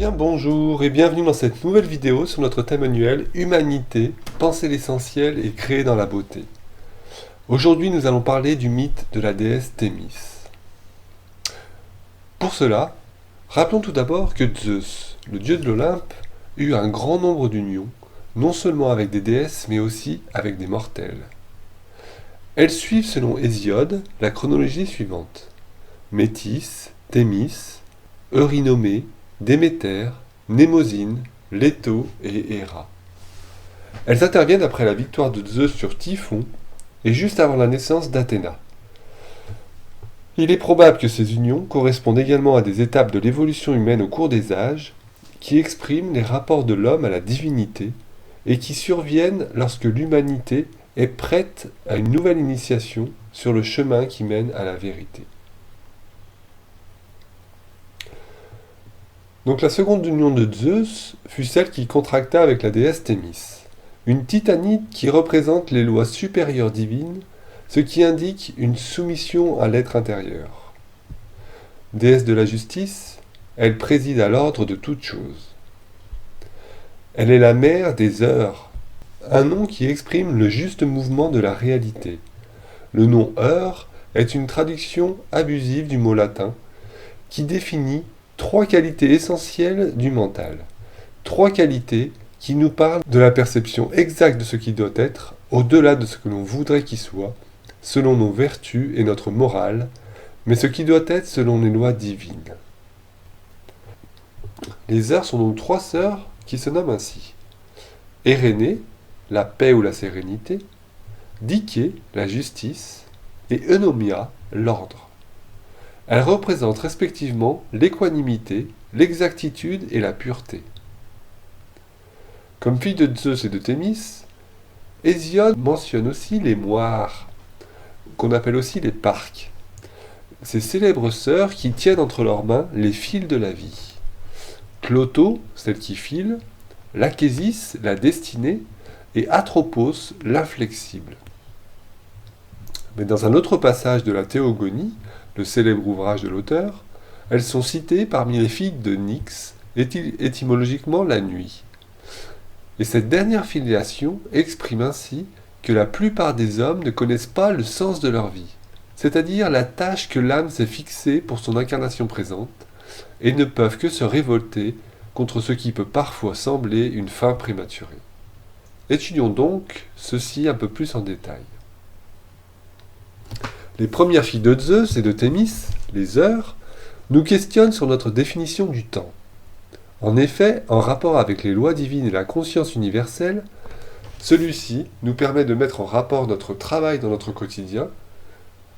bien bonjour et bienvenue dans cette nouvelle vidéo sur notre thème annuel Humanité, penser l'essentiel et créer dans la beauté. Aujourd'hui nous allons parler du mythe de la déesse Thémis. Pour cela, rappelons tout d'abord que Zeus, le dieu de l'Olympe, eut un grand nombre d'unions, non seulement avec des déesses mais aussi avec des mortels. Elles suivent selon Hésiode la chronologie suivante: Métis, Thémis, Eurynomée, Déméter, Mnémosyne, Leto et Héra. Elles interviennent après la victoire de Zeus sur Typhon et juste avant la naissance d'Athéna. Il est probable que ces unions correspondent également à des étapes de l'évolution humaine au cours des âges qui expriment les rapports de l'homme à la divinité et qui surviennent lorsque l'humanité est prête à une nouvelle initiation sur le chemin qui mène à la vérité. Donc la seconde union de Zeus fut celle qu'il contracta avec la déesse Thémis, une titanide qui représente les lois supérieures divines, ce qui indique une soumission à l'être intérieur. Déesse de la justice, elle préside à l'ordre de toutes choses. Elle est la mère des heures, un nom qui exprime le juste mouvement de la réalité. Le nom heure est une traduction abusive du mot latin qui définit trois qualités essentielles du mental. Trois qualités qui nous parlent de la perception exacte de ce qui doit être, au-delà de ce que l'on voudrait qu'il soit, selon nos vertus et notre morale, mais ce qui doit être selon les lois divines. Les heures sont donc trois sœurs qui se nomment ainsi: Érénée, la paix ou la sérénité, Diké, la justice, et Eunomia, l'ordre. Elles représentent respectivement l'équanimité, l'exactitude et la pureté. Comme fille de Zeus et de Thémis, Hésiode mentionne aussi les moires, qu'on appelle aussi les parques, ces célèbres sœurs qui tiennent entre leurs mains les fils de la vie. Cloto, celle qui file, l'Achésis, la destinée, et Atropos, l'inflexible. Mais dans un autre passage de la Théogonie, le célèbre ouvrage de l'auteur, elles sont citées parmi les filles de Nyx, étymologiquement la nuit. Et cette dernière filiation exprime ainsi que la plupart des hommes ne connaissent pas le sens de leur vie, c'est-à-dire la tâche que l'âme s'est fixée pour son incarnation présente, et ne peuvent que se révolter contre ce qui peut parfois sembler une fin prématurée. Étudions donc ceci un peu plus en détail. Les premières filles de Zeus et de Thémis, les heures, nous questionnent sur notre définition du temps. En effet, en rapport avec les lois divines et la conscience universelle, celui-ci nous permet de mettre en rapport notre travail dans notre quotidien,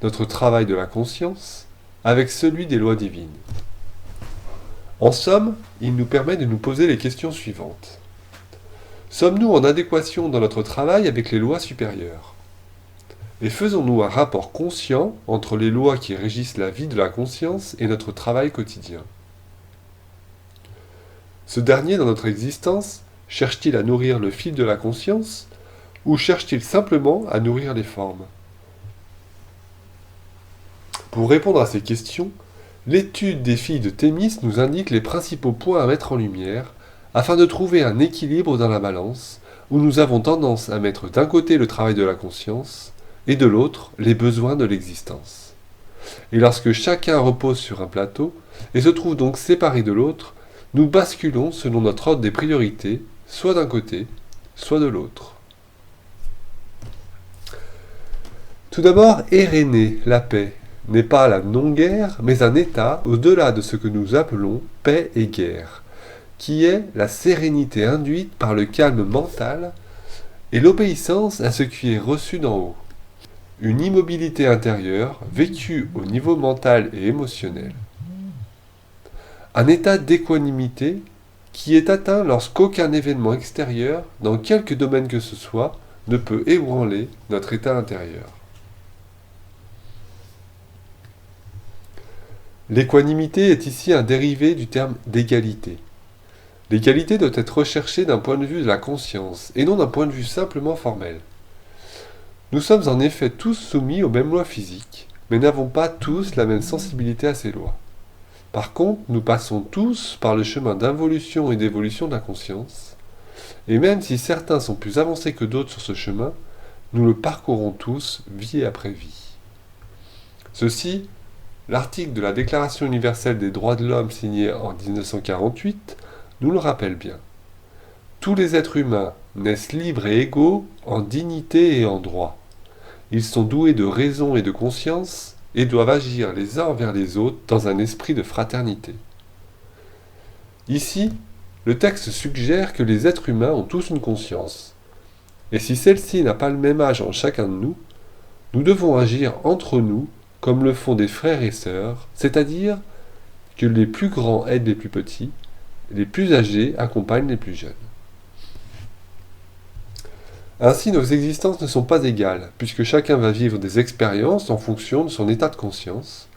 notre travail de la conscience, avec celui des lois divines. En somme, il nous permet de nous poser les questions suivantes. Sommes-nous en adéquation dans notre travail avec les lois supérieures ? Et faisons-nous un rapport conscient entre les lois qui régissent la vie de la conscience et notre travail quotidien? Ce dernier, dans notre existence, cherche-t-il à nourrir le fil de la conscience ou cherche-t-il simplement à nourrir les formes? Pour répondre à ces questions, l'étude des filles de Thémis nous indique les principaux points à mettre en lumière afin de trouver un équilibre dans la balance où nous avons tendance à mettre d'un côté le travail de la conscience et de l'autre les besoins de l'existence. Et lorsque chacun repose sur un plateau et se trouve donc séparé de l'autre, nous basculons selon notre ordre des priorités, soit d'un côté, soit de l'autre. Tout d'abord, Érénée, la paix, n'est pas la non-guerre, mais un état au-delà de ce que nous appelons paix et guerre, qui est la sérénité induite par le calme mental et l'obéissance à ce qui est reçu d'en haut. Une immobilité intérieure vécue au niveau mental et émotionnel. Un état d'équanimité qui est atteint lorsqu'aucun événement extérieur, dans quelque domaine que ce soit, ne peut ébranler notre état intérieur. L'équanimité est ici un dérivé du terme d'égalité. L'égalité doit être recherchée d'un point de vue de la conscience, et non d'un point de vue simplement formel. Nous sommes en effet tous soumis aux mêmes lois physiques, mais n'avons pas tous la même sensibilité à ces lois. Par contre, nous passons tous par le chemin d'involution et d'évolution de la conscience, et même si certains sont plus avancés que d'autres sur ce chemin, nous le parcourons tous vie après vie. Ceci, l'article de la Déclaration universelle des droits de l'homme signé en 1948 nous le rappelle bien. Tous les êtres humains naissent libres et égaux en dignité et en droit. Ils sont doués de raison et de conscience et doivent agir les uns envers les autres dans un esprit de fraternité. Ici, le texte suggère que les êtres humains ont tous une conscience. Et si celle-ci n'a pas le même âge en chacun de nous, nous devons agir entre nous comme le font des frères et sœurs, c'est-à-dire que les plus grands aident les plus petits, les plus âgés accompagnent les plus jeunes. Ainsi, nos existences ne sont pas égales, puisque chacun va vivre des expériences en fonction de son état de conscience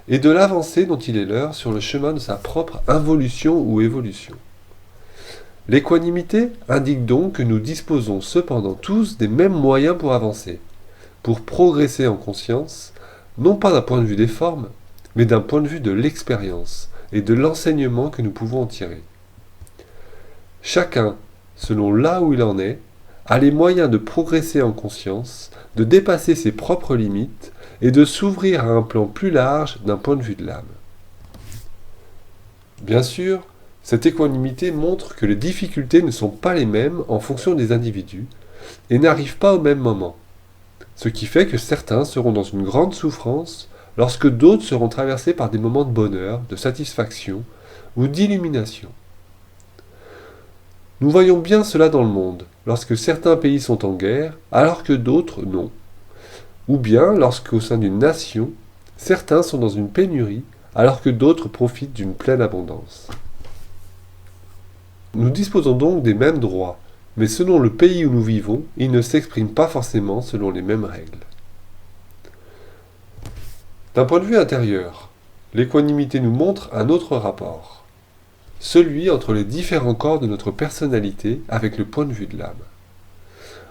et de l'avancée dont il est l'heure sur le chemin de sa propre involution ou évolution. L'équanimité indique donc que nous disposons cependant tous des mêmes moyens pour avancer, pour progresser en conscience, non pas d'un point de vue des formes, mais d'un point de vue de l'expérience et de l'enseignement que nous pouvons en tirer. Chacun, selon là où il en est, a les moyens de progresser en conscience, de dépasser ses propres limites et de s'ouvrir à un plan plus large d'un point de vue de l'âme. Bien sûr, cette équanimité montre que les difficultés ne sont pas les mêmes en fonction des individus et n'arrivent pas au même moment, ce qui fait que certains seront dans une grande souffrance lorsque d'autres seront traversés par des moments de bonheur, de satisfaction ou d'illumination. Nous voyons bien cela dans le monde, lorsque certains pays sont en guerre, alors que d'autres non. Ou bien lorsqu'au sein d'une nation, certains sont dans une pénurie, alors que d'autres profitent d'une pleine abondance. Nous disposons donc des mêmes droits, mais selon le pays où nous vivons, ils ne s'expriment pas forcément selon les mêmes règles. D'un point de vue intérieur, l'équanimité nous montre un autre rapport. Celui entre les différents corps de notre personnalité avec le point de vue de l'âme.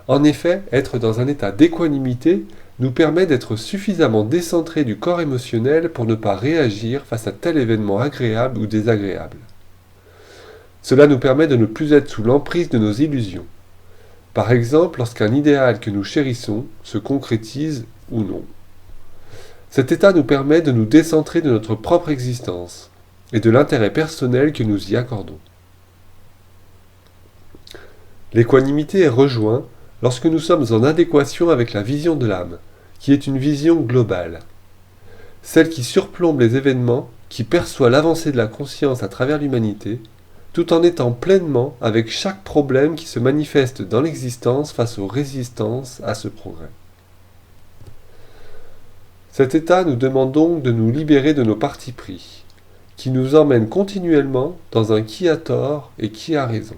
En effet, être dans un état d'équanimité nous permet d'être suffisamment décentré du corps émotionnel pour ne pas réagir face à tel événement agréable ou désagréable. Cela nous permet de ne plus être sous l'emprise de nos illusions. Par exemple, lorsqu'un idéal que nous chérissons se concrétise ou non. Cet état nous permet de nous décentrer de notre propre existence et de l'intérêt personnel que nous y accordons. L'équanimité est rejointe lorsque nous sommes en adéquation avec la vision de l'âme, qui est une vision globale, celle qui surplombe les événements, qui perçoit l'avancée de la conscience à travers l'humanité, tout en étant pleinement avec chaque problème qui se manifeste dans l'existence face aux résistances à ce progrès. Cet état nous demande donc de nous libérer de nos partis pris, qui nous emmène continuellement dans un qui a tort et qui a raison,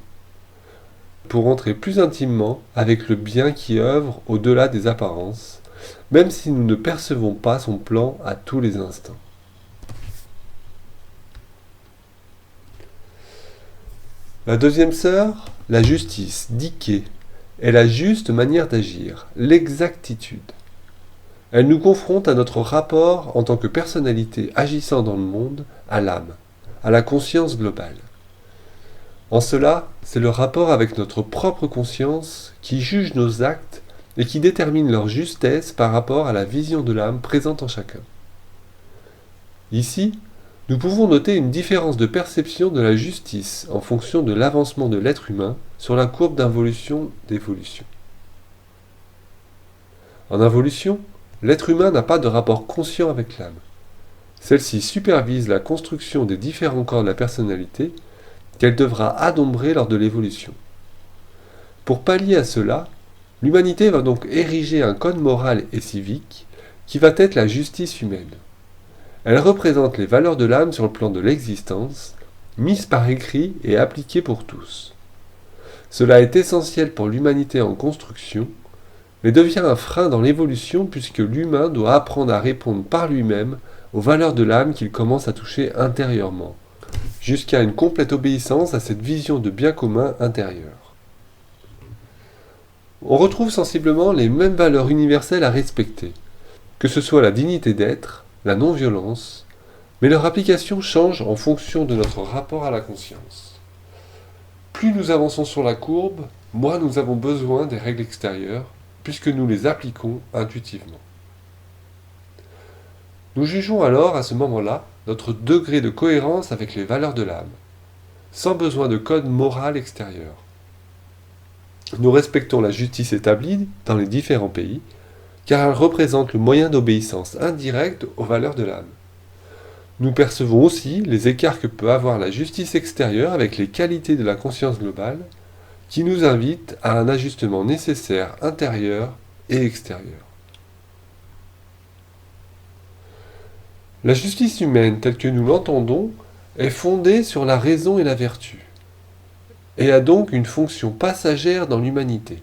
pour entrer plus intimement avec le bien qui œuvre au-delà des apparences, même si nous ne percevons pas son plan à tous les instants. La deuxième sœur, la justice, Diké, est la juste manière d'agir, l'exactitude. Elle nous confronte à notre rapport en tant que personnalité agissant dans le monde, à l'âme, à la conscience globale. En cela, c'est le rapport avec notre propre conscience qui juge nos actes et qui détermine leur justesse par rapport à la vision de l'âme présente en chacun. Ici, nous pouvons noter une différence de perception de la justice en fonction de l'avancement de l'être humain sur la courbe d'involution-d'évolution. En involution, l'être humain n'a pas de rapport conscient avec l'âme. Celle-ci supervise la construction des différents corps de la personnalité qu'elle devra adombrer lors de l'évolution. Pour pallier à cela, l'humanité va donc ériger un code moral et civique qui va être la justice humaine. Elle représente les valeurs de l'âme sur le plan de l'existence, mises par écrit et appliquées pour tous. Cela est essentiel pour l'humanité en construction, mais devient un frein dans l'évolution puisque l'humain doit apprendre à répondre par lui-même aux valeurs de l'âme qu'il commence à toucher intérieurement, jusqu'à une complète obéissance à cette vision de bien commun intérieur. On retrouve sensiblement les mêmes valeurs universelles à respecter, que ce soit la dignité d'être, la non-violence, Mais leur application change en fonction de notre rapport à la conscience. Plus nous avançons sur la courbe, moins nous avons besoin des règles extérieures, puisque nous les appliquons intuitivement. Nous jugeons alors à ce moment-là notre degré de cohérence avec les valeurs de l'âme, sans besoin de code moral extérieur. Nous respectons la justice établie dans les différents pays, car elle représente le moyen d'obéissance indirecte aux valeurs de l'âme. Nous percevons aussi les écarts que peut avoir la justice extérieure avec les qualités de la conscience globale, qui nous invitent à un ajustement nécessaire intérieur et extérieur. La justice humaine telle que nous l'entendons est fondée sur la raison et la vertu, et a donc une fonction passagère dans l'humanité.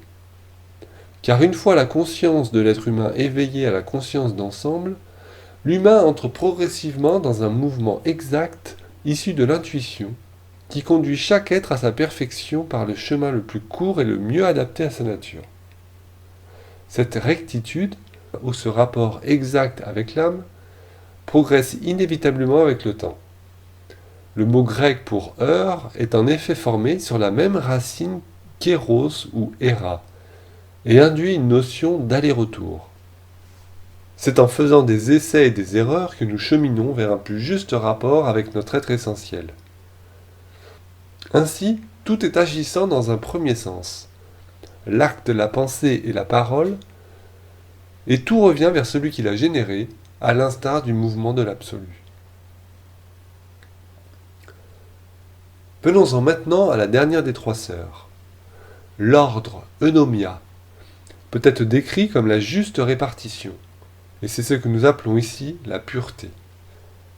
Car une fois la conscience de l'être humain éveillée à la conscience d'ensemble, l'humain entre progressivement dans un mouvement exact issu de l'intuition, qui conduit chaque être à sa perfection par le chemin le plus court et le mieux adapté à sa nature. Cette rectitude, ou ce rapport exact avec l'âme, progresse inévitablement avec le temps. Le mot grec pour heure est en effet formé sur la même racine qu'éros ou éra, et induit une notion d'aller-retour. C'est en faisant des essais et des erreurs que nous cheminons vers un plus juste rapport avec notre être essentiel. Ainsi, tout est agissant dans un premier sens. L'acte de la pensée et la parole, et tout revient vers celui qui l'a généré, à l'instar du mouvement de l'absolu. Venons-en maintenant à la dernière des trois sœurs. L'ordre, eunomia, peut être décrit comme la juste répartition, et c'est ce que nous appelons ici la pureté.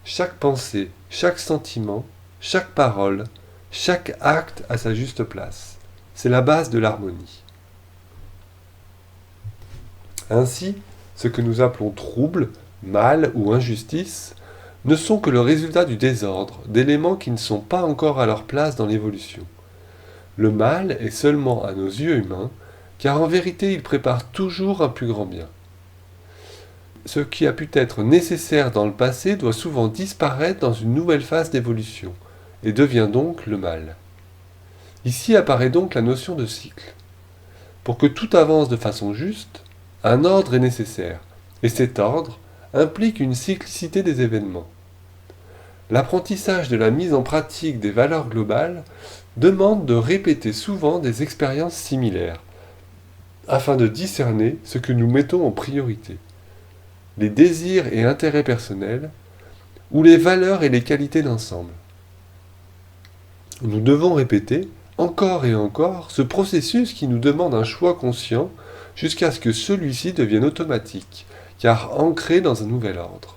Chaque pensée, chaque sentiment, chaque parole, chaque acte a sa juste place. C'est la base de l'harmonie. Ainsi, ce que nous appelons trouble, mal ou injustice ne sont que le résultat du désordre, d'éléments qui ne sont pas encore à leur place dans l'évolution. Le mal est seulement à nos yeux humains, car en vérité il prépare toujours un plus grand bien. Ce qui a pu être nécessaire dans le passé doit souvent disparaître dans une nouvelle phase d'évolution, et devient donc le mal. Ici apparaît donc la notion de cycle. Pour que tout avance de façon juste, un ordre est nécessaire, et cet ordre implique une cyclicité des événements. L'apprentissage de la mise en pratique des valeurs globales demande de répéter souvent des expériences similaires, afin de discerner ce que nous mettons en priorité, les désirs et intérêts personnels, ou les valeurs et les qualités d'ensemble. Nous devons répéter, encore et encore, ce processus qui nous demande un choix conscient jusqu'à ce que celui-ci devienne automatique, car ancré dans un nouvel ordre.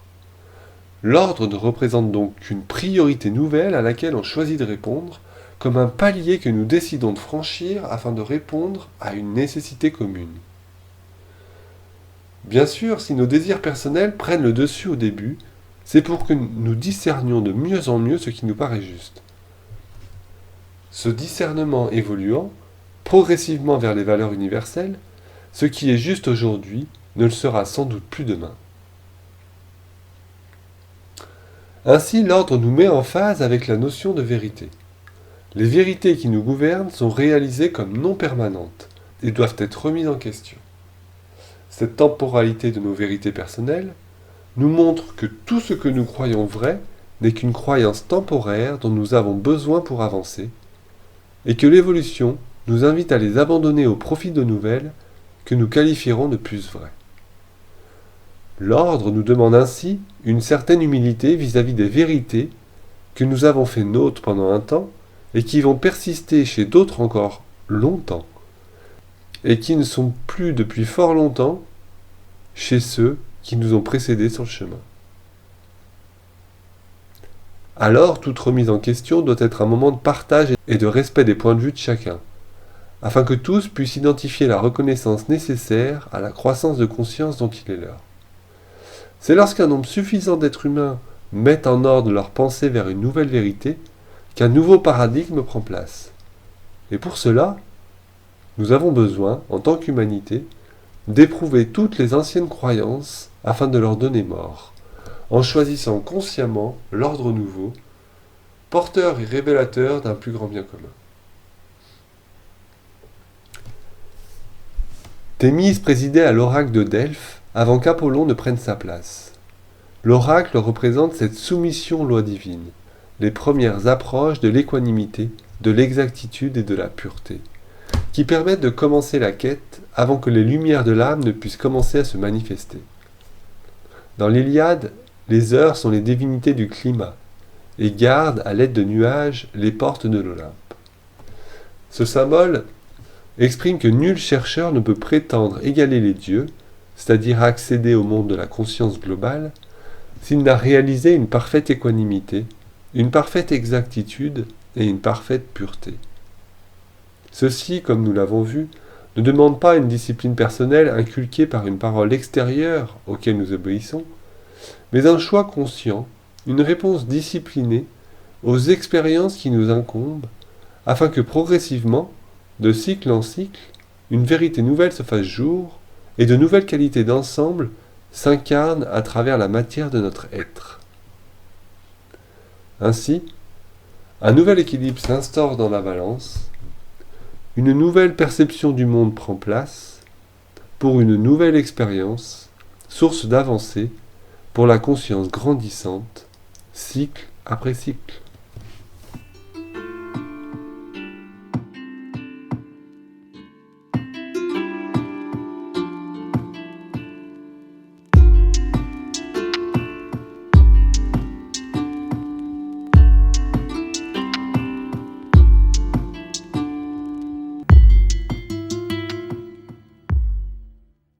L'ordre ne représente donc qu'une priorité nouvelle à laquelle on choisit de répondre, comme un palier que nous décidons de franchir afin de répondre à une nécessité commune. Bien sûr, si nos désirs personnels prennent le dessus au début, c'est pour que nous discernions de mieux en mieux ce qui nous paraît juste. Ce discernement évoluant, progressivement vers les valeurs universelles, ce qui est juste aujourd'hui ne le sera sans doute plus demain. Ainsi, l'ordre nous met en phase avec la notion de vérité. Les vérités qui nous gouvernent sont réalisées comme non permanentes et doivent être remises en question. Cette temporalité de nos vérités personnelles nous montre que tout ce que nous croyons vrai n'est qu'une croyance temporaire dont nous avons besoin pour avancer, et que l'évolution nous invite à les abandonner au profit de nouvelles que nous qualifierons de plus vraies. L'ordre nous demande ainsi une certaine humilité vis-à-vis des vérités que nous avons fait nôtres pendant un temps et qui vont persister chez d'autres encore longtemps, et qui ne sont plus depuis fort longtemps chez ceux qui nous ont précédés sur le chemin. Alors, toute remise en question doit être un moment de partage et de respect des points de vue de chacun, afin que tous puissent identifier la reconnaissance nécessaire à la croissance de conscience dont il est leur. C'est lorsqu'un nombre suffisant d'êtres humains mettent en ordre leurs pensées vers une nouvelle vérité qu'un nouveau paradigme prend place. Et pour cela, nous avons besoin, en tant qu'humanité, d'éprouver toutes les anciennes croyances afin de leur donner mort, en choisissant consciemment l'ordre nouveau, porteur et révélateur d'un plus grand bien commun. Thémis présidait à l'oracle de Delphes avant qu'Apollon ne prenne sa place. L'oracle représente cette soumission aux lois divines, les premières approches de l'équanimité, de l'exactitude et de la pureté, qui permettent de commencer la quête avant que les lumières de l'âme ne puissent commencer à se manifester. Dans l'Iliade, les heures sont les divinités du climat et gardent, à l'aide de nuages, les portes de l'Olympe. Ce symbole exprime que nul chercheur ne peut prétendre égaler les dieux, c'est-à-dire accéder au monde de la conscience globale, s'il n'a réalisé une parfaite équanimité, une parfaite exactitude et une parfaite pureté. Ceci, comme nous l'avons vu, ne demande pas une discipline personnelle inculquée par une parole extérieure auquel nous obéissons, mais un choix conscient, une réponse disciplinée aux expériences qui nous incombent, afin que progressivement, de cycle en cycle, une vérité nouvelle se fasse jour et de nouvelles qualités d'ensemble s'incarnent à travers la matière de notre être. Ainsi, un nouvel équilibre s'instaure dans la balance, une nouvelle perception du monde prend place pour une nouvelle expérience, source d'avancée pour la conscience grandissante, cycle après cycle.